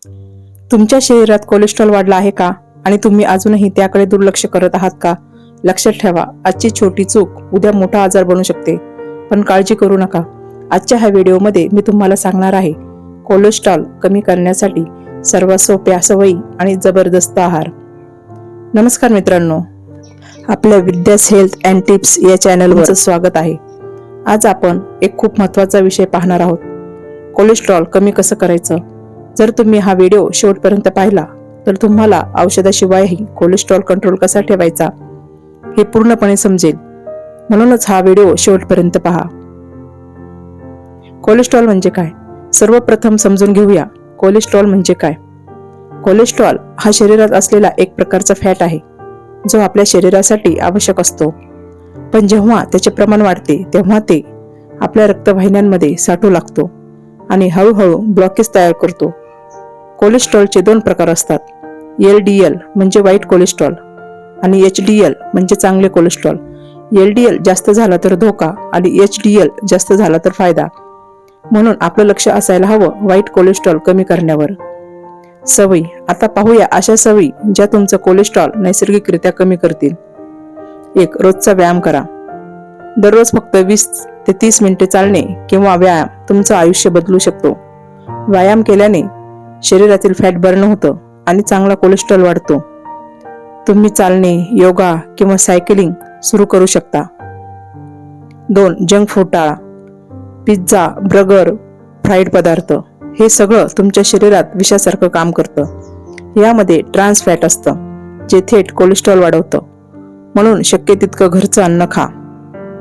तुमच्या शरीरात कोलेस्ट्रॉल वाढला आहे का आणि तुम्ही अजूनही त्याकडे दुर्लक्ष करत आहात का? लक्षात ठेवा, आजची छोटी चूक उद्या मोठा आजार बनू शकते. पण काळजी करू नका. आजच्या ह्या व्हिडिओमध्ये मी तुम्हाला सांगणार आहे कोलेस्ट्रॉल कमी करण्यासाठी सर्वात सोप्या सवयी आणि जबरदस्त आहार. नमस्कार मित्रांनो, आपल्या विद्यास हेल्थ अँड टिप्स या चॅनलवर स्वागत आहे. आज आपण एक खूप महत्त्वाचा विषय पाहणार आहोत, कोलेस्ट्रॉल कमी कसं करायचं. जर तुम्ही हा व्हिडिओ शेवटपर्यंत पाहिला तर तुम्हाला औषधाशिवायही कोलेस्ट्रॉल कंट्रोल कसा ठेवायचा हे पूर्णपणे समजेल. म्हणूनच हा व्हिडिओ शेवटपर्यंत पहा. कोलेस्ट्रॉल म्हणजे काय? सर्वप्रथम समजून घेऊया कोलेस्ट्रॉल म्हणजे काय. कोलेस्ट्रॉल हा शरीरात असलेला एक प्रकारचा फॅट आहे जो आपल्या शरीरासाठी आवश्यक असतो. पण जेव्हा त्याचे प्रमाण वाढते तेव्हा ते आपल्या रक्तवाहिन्यांमध्ये साठू लागतो आणि हळूहळू ब्लॉकेज तयार करतो. कोलेस्ट्रॉलचे दोन प्रकार असतात, LDL म्हणजे वाईट कोलेस्ट्रॉल आणि HDL म्हणजे चांगले कोलेस्ट्रॉल. LDL जास्त झाला तर धोका आणि HDL जास्त झाला तर फायदा. म्हणून आपलं लक्ष असायला हवं वाईट कोलेस्ट्रॉल कमी करण्यावर. सवयी. आता पाहूया अशा सवयी ज्या तुमचं कोलेस्ट्रॉल नैसर्गिकरित्या कमी करतील. 1. रोजचा व्यायाम करा. दररोज फक्त 20 ते 30 मिनिटे चालणे किंवा व्यायाम तुमचं आयुष्य बदलू शकतो. व्यायाम केल्याने शरीरातील फॅट बर्न होतं आणि चांगला कोलेस्ट्रॉल वाढतो. तुम्ही चालणे, योगा किंवा सायकलिंग सुरू करू शकता. 2. जंक फूड टाळा. पिझ्झा, बर्गर, फ्राईड पदार्थ हे सगळं तुमच्या शरीरात विषासारखं काम करतं. यामध्ये ट्रान्स फॅट असतं जे थेट कोलेस्ट्रॉल वाढवतं. म्हणून शक्य तितकं घरचं अन्न खा.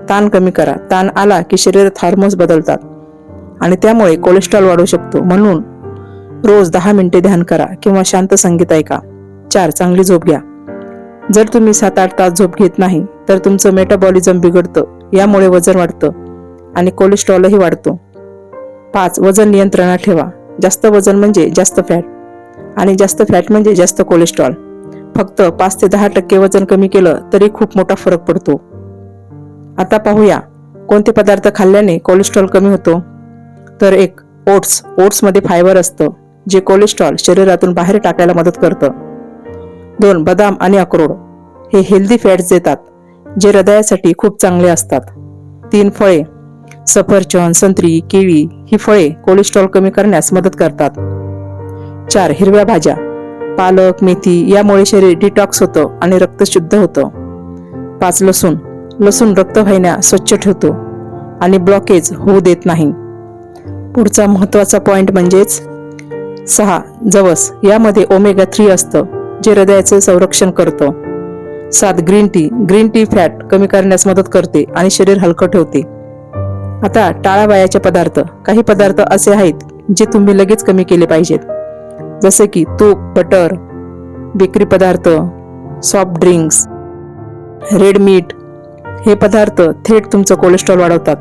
ताण कमी करा. ताण आला की शरीरात हार्मोन्स बदलतात आणि त्यामुळे कोलेस्ट्रॉल वाढू शकतो. म्हणून रोज 10 मिनिटे ध्यान करा किंवा शांत संगीत ऐका. 4. चांगली झोप घ्या. जर तुम्ही 7-8 तास झोप घेत नाही तर तुमचं मेटाबॉलिझम बिघडतं. यामुळे वजन वाढतं आणि कोलेस्ट्रॉलही वाढतो. 5. वजन नियंत्रणात ठेवा. जास्त वजन म्हणजे जास्त फॅट आणि जास्त फॅट म्हणजे जास्त कोलेस्ट्रॉल. फक्त 5 ते 10% वजन कमी केलं तरी खूप मोठा फरक पडतो. आता पाहूया कोणते पदार्थ खाल्ल्याने कोलेस्ट्रॉल कमी होतो. तर 1. ओट्स. ओट्समध्ये फायबर असतं जे कोलेस्ट्रॉल शरीरातून बाहेर टाकायला मदत करतं. 2. बदाम आणि अक्रोड हे हेल्दी फॅट्स देतात जे हृदयासाठी खूप चांगले असतात. 3. फळे. सफरचंद, संत्री, केळी ही फळे कोलेस्ट्रॉल कमी करण्यास मदत करतात. 4. हिरव्या भाज्या. पालक, मेथी यामुळे शरीर डिटॉक्स होतं आणि रक्त शुद्ध होतं. 5. लसूण. लसूण रक्तवाहिन्या स्वच्छ ठेवतो आणि ब्लॉकेज होऊ देत नाही. पुढचा महत्त्वाचा पॉइंट म्हणजेच 6. जवस. यामध्ये ओमेगा 3 असतं जे हृदयाचे संरक्षण करतं. 7. Green tea. Green tea fat कमी करण्यास मदत करते आणि शरीर हलकं ठेवते. आता टाळावयाचे पदार्थ. काही पदार्थ असे आहेत जे तुम्ही लगेच कमी केले पाहिजेत, जसे की तूप, बटर, बेकरी पदार्थ, सॉफ्ट ड्रिंक्स, रेड मीट हे पदार्थ थेट तुमचं कोलेस्ट्रॉल वाढवतात.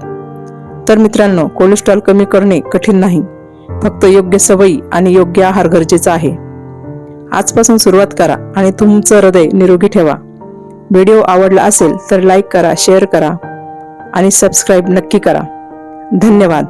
तर मित्रांनो, कोलेस्ट्रॉल कमी करणे कठीण नाही, फक्त योग्य सवयी आणि योग्य आहार गरजेचा आहे. आजपासून सुरुवात करा आणि तुमचं हृदय निरोगी ठेवा. व्हिडिओ आवडला असेल तर लाईक करा, शेअर करा आणि सबस्क्राईब नक्की करा. धन्यवाद.